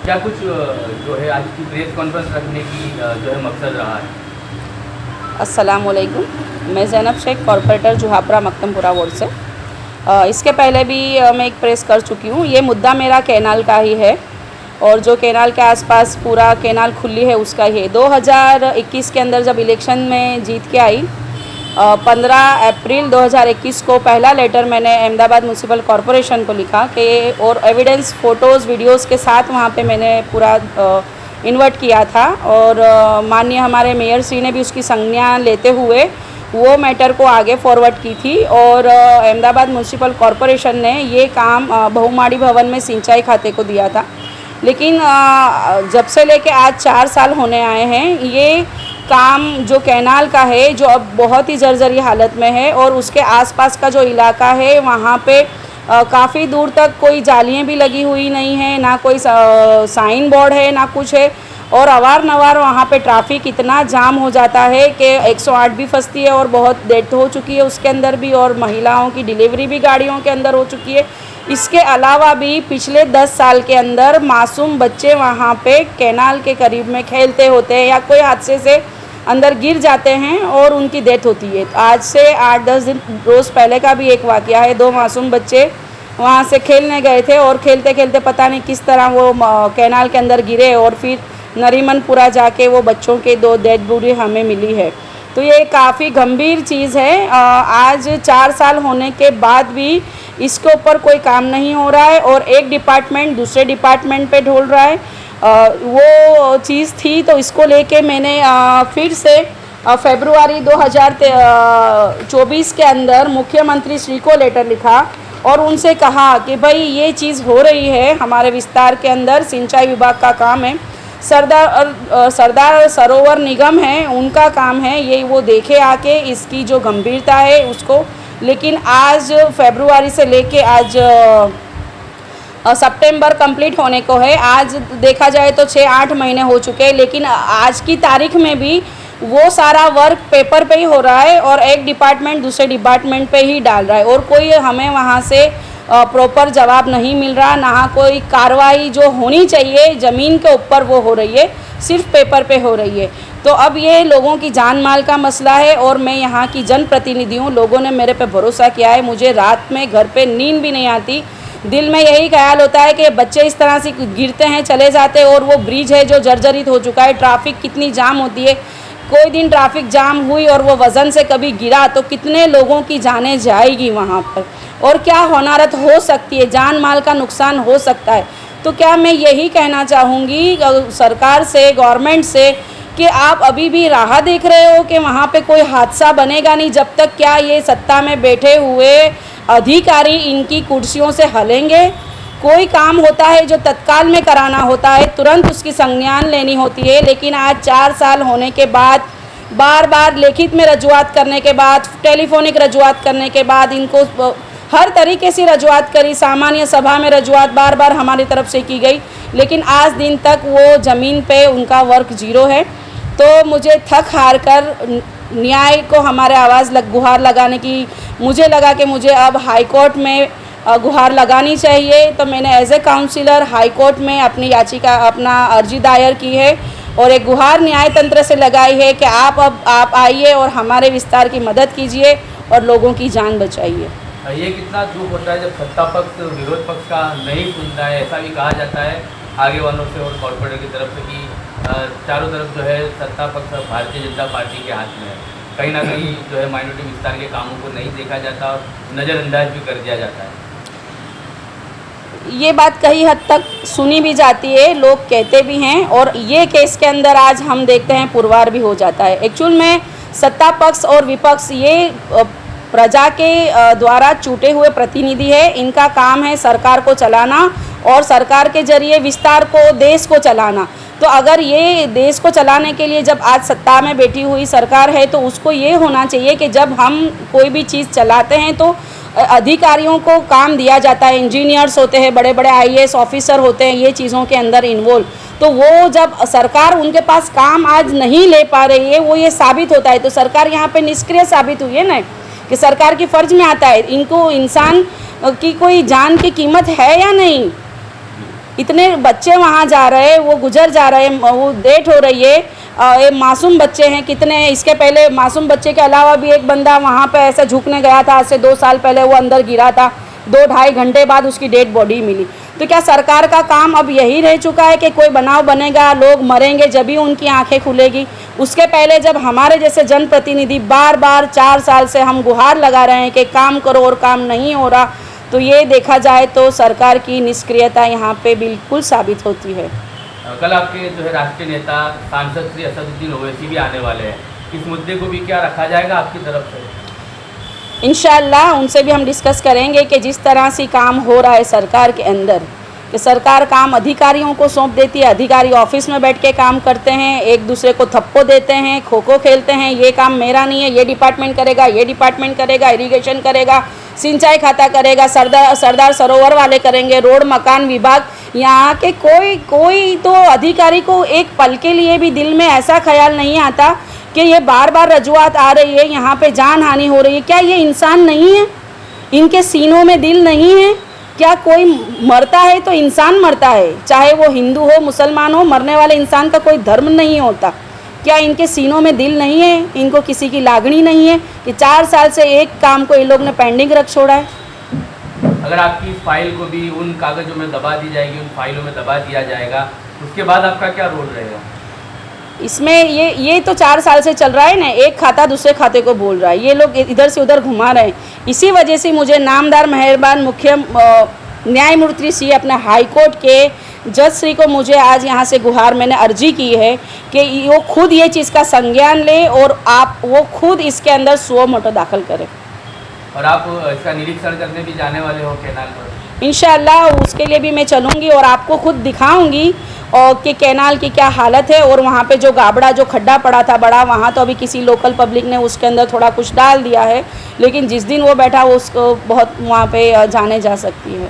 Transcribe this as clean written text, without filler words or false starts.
क्या कुछ जो है आज की प्रेस कॉन्फ्रेंस रखने की जो है मकसद रहा है? अस्सलामुअलैकुम, मैं ज़ैनब शेख, कॉरपोरेटर जुहापरा मकतमपुरा वार्ड से। इसके पहले भी मैं एक प्रेस कर चुकी हूँ। ये मुद्दा मेरा कैनाल का ही है और जो कैनाल के आसपास पूरा कैनाल खुली है उसका ही है। 2021 के अंदर जब इलेक्शन में जीत के आई, 15 अप्रैल 2021 को पहला लेटर मैंने अहमदाबाद म्यूनसिपल कॉरपोरेशन को लिखा कि और एविडेंस फ़ोटोज़ वीडियोज़ के साथ वहाँ पे मैंने पूरा इन्वर्ट किया था और माननीय हमारे मेयर श्री ने भी उसकी संज्ञान लेते हुए वो मैटर को आगे फॉरवर्ड की थी और अहमदाबाद म्यूनसिपल कॉरपोरेशन ने ये काम बहुमाड़ी भवन में सिंचाई खाते को दिया था। लेकिन जब से लेके आज 4 साल होने आए हैं, ये काम जो कैनाल का है जो अब बहुत ही जर्जरी हालत में है और उसके आसपास का जो इलाका है वहाँ पे काफ़ी दूर तक कोई जालियाँ भी लगी हुई नहीं है, ना कोई साइन बोर्ड है, ना कुछ है और अवारनवार वहाँ पे ट्रैफिक इतना जाम हो जाता है कि 108 भी फंसती है और बहुत डेथ हो चुकी है उसके अंदर भी और महिलाओं की डिलीवरी भी गाड़ियों के अंदर हो चुकी है। इसके अलावा भी पिछले 10 साल के अंदर मासूम बच्चे वहाँ पे कैनाल के करीब में खेलते होते हैं या कोई हादसे से अंदर गिर जाते हैं और उनकी डेथ होती है। तो आज से 8-10 दिन रोज़ पहले का भी एक वाक़या है, 2 मासूम बच्चे वहाँ से खेलने गए थे और खेलते खेलते पता नहीं किस तरह वो कैनाल के अंदर गिरे और फिर नरीमनपुरा जाके वो बच्चों के 2 डेड बॉडी हमें मिली है। तो ये काफ़ी गंभीर चीज़ है। आज 4 साल होने के बाद भी इसके ऊपर कोई काम नहीं हो रहा है और एक डिपार्टमेंट दूसरे डिपार्टमेंट पे ढोल रहा है। वो चीज़ थी तो इसको लेके मैंने फिर से फरवरी 2024 के अंदर मुख्यमंत्री श्री को लेटर लिखा और उनसे कहा कि भाई ये चीज़ हो रही है हमारे विस्तार के अंदर, सिंचाई विभाग का काम है, सरदार सरोवर निगम है उनका काम है, ये वो देखे आके इसकी जो गंभीरता है उसको। लेकिन आज फरवरी से लेके आज सितंबर कंप्लीट होने को है, आज देखा जाए तो 6-8 महीने हो चुके हैं, लेकिन आज की तारीख में भी वो सारा वर्क पेपर पे ही हो रहा है और एक डिपार्टमेंट दूसरे डिपार्टमेंट पे ही डाल रहा है और कोई हमें वहाँ से प्रॉपर जवाब नहीं मिल रहा, ना कोई कार्रवाई जो होनी चाहिए ज़मीन के ऊपर वो हो रही है, सिर्फ पेपर पे हो रही है। तो अब ये लोगों की जान माल का मसला है और मैं यहाँ की जनप्रतिनिधि हूँ, लोगों ने मेरे पे भरोसा किया है, मुझे रात में घर पे नींद भी नहीं आती, दिल में यही ख्याल होता है कि बच्चे इस तरह से गिरते हैं चले जाते हैं और वो ब्रिज है जो जर्जरित हो चुका है, ट्रैफिक कितनी जाम होती है, कोई दिन ट्रैफिक जाम हुई और वो वज़न से कभी गिरा तो कितने लोगों की जानें जाएगी वहाँ पर और क्या होनारत हो सकती है, जान माल का नुकसान हो सकता है। तो क्या मैं यही कहना चाहूँगी सरकार से, गवर्नमेंट से कि आप अभी भी राह देख रहे हो कि वहाँ पे कोई हादसा बनेगा नहीं जब तक क्या ये सत्ता में बैठे हुए अधिकारी इनकी कुर्सियों से हलेंगे। कोई काम होता है जो तत्काल में कराना होता है, तुरंत उसकी संज्ञान लेनी होती है, लेकिन आज 4 साल होने के बाद बार बार लिखित में रजूआत करने के बाद, टेलीफोनिक रजूआत करने के बाद इनको हर तरीके से रजूआत करी, सामान्य सभा में रजूआत बार बार हमारी तरफ से की गई, लेकिन आज दिन तक वो ज़मीन पे उनका वर्क ज़ीरो है। तो मुझे थक हार कर न्याय को हमारे आवाज़ गुहार लगाने की मुझे लगा कि मुझे अब हाई कोर्ट में गुहार लगानी चाहिए। तो मैंने as a councillor high court में अपनी याचिका अपना अर्जी दायर की है और एक गुहार न्याय तंत्र से लगाई है कि आप आइए और हमारे विस्तार की मदद कीजिए और लोगों की जान बचाइए। ये कितना दुख होता है जब सत्ता पक्ष विरोध पक्ष का नहीं सुनता है, ऐसा भी कहा जाता है आगे वालों से और कॉर्पोरेटर की तरफ से कि चारों तरफ जो है सत्ता पक्ष भारतीय जनता पार्टी के हाथ में है, कहीं ना कहीं जो है माइनॉरिटी विस्तार के कामों को नहीं देखा जाता और नज़रअंदाज भी कर दिया जाता है। ये बात कई हद तक सुनी भी जाती है, लोग कहते भी हैं और ये केस के अंदर आज हम देखते हैं पुरवार भी हो जाता है। एक्चुअल में सत्ता पक्ष और विपक्ष ये प्रजा के द्वारा चुने हुए प्रतिनिधि है, इनका काम है सरकार को चलाना और सरकार के जरिए विस्तार को, देश को चलाना। तो अगर ये देश को चलाने के लिए जब आज सत्ता में बैठी हुई सरकार है तो उसको ये होना चाहिए कि जब हम कोई भी चीज़ चलाते हैं तो अधिकारियों को काम दिया जाता है, इंजीनियर्स होते हैं, बड़े बड़े IAS ऑफिसर होते हैं ये चीज़ों के अंदर इन्वॉल्व, तो वो जब सरकार उनके पास काम आज नहीं ले पा रही है वो ये साबित होता है। तो सरकार यहाँ पे निष्क्रिय साबित हुई है ना कि सरकार की फ़र्ज में आता है, इनको इंसान की कोई जान की कीमत है या नहीं, इतने बच्चे वहाँ जा रहे हैं, वो गुजर जा रहे हैं, वो डेथ हो रही है। ये मासूम बच्चे हैं कितने। इसके पहले मासूम बच्चे के अलावा भी एक बंदा वहाँ पे ऐसे झुकने गया था, आज से 2 साल पहले वो अंदर गिरा था, 2-2.5 घंटे बाद उसकी डेड बॉडी मिली। तो क्या सरकार का काम अब यही रह चुका है कि कोई बनाव बनेगा, लोग मरेंगे जब भी उनकी आंखें खुलेगी? उसके पहले जब हमारे जैसे जनप्रतिनिधि बार बार 4 साल से हम गुहार लगा रहे हैं कि काम करो और काम नहीं हो रहा, तो ये देखा जाए तो सरकार की निष्क्रियता यहाँ पे बिल्कुल साबित होती है। कल आपके जो है राष्ट्रीय नेता सांसद श्री असदुद्दीन ओवैसी भी आने वाले हैं, इस मुद्दे को भी क्या रखा जाएगा आपकी तरफ से? इंशाअल्लाह उनसे भी हम डिस्कस करेंगे कि जिस तरह से काम हो रहा है सरकार के अंदर, कि सरकार काम अधिकारियों को सौंप देती है, अधिकारी ऑफिस में बैठ के काम करते हैं, एक दूसरे को थप्पो देते हैं, खो खो खेलते हैं, ये काम मेरा नहीं है, ये डिपार्टमेंट करेगा, ये डिपार्टमेंट करेगा, इरिगेशन करेगा, सिंचाई खाता करेगा, सरदार सरोवर वाले करेंगे, रोड मकान विभाग। यहाँ के कोई तो अधिकारी को एक पल के लिए भी दिल में ऐसा ख्याल नहीं आता कि ये बार बार रजुआत आ रही है, यहाँ पे जान हानि हो रही है। क्या ये इंसान नहीं है? इनके सीनों में दिल नहीं है क्या? कोई मरता है तो इंसान मरता है, चाहे वो हिंदू हो मुसलमान हो, मरने वाले इंसान का कोई धर्म नहीं होता। क्या इनके सीनों में दिल नहीं है? इनको किसी की लागणी नहीं है कि 4 साल से एक काम को इन लोग ने पेंडिंग रख छोड़ा है? अगर आपकी फाइल को भी उन कागजों में दबा दी जाएगी, उन फाइलों में दबा दिया जाएगा, उसके बाद आपका क्या रोल रहेगा इसमें? ये तो 4 साल से चल रहा है ना, एक खाता दूसरे खाते को बोल रहा है, ये लोग इधर से उधर घुमा रहे हैं। इसी वजह से मुझे नामदार मेहरबान मुख्य न्यायमूर्ति श्री अपने हाई कोर्ट के जज श्री को मुझे आज यहाँ से गुहार मैंने अर्जी की है कि वो खुद ये चीज़ का संज्ञान ले और वो खुद इसके अंदर सुओ मोटो दाखिल करें। और आप इसका निरीक्षण करने भी जाने वाले हो कैनाल पर? इंशाअल्लाह उसके लिए भी मैं चलूँगी और आपको खुद दिखाऊंगी और कि कैनाल की क्या हालत है। और वहाँ पे जो गाबड़ा जो खड्डा पड़ा था बड़ा, वहाँ तो अभी किसी लोकल पब्लिक ने उसके अंदर थोड़ा कुछ डाल दिया है, लेकिन जिस दिन वो बैठा वो उसको बहुत वहाँ पे जाने जा सकती है।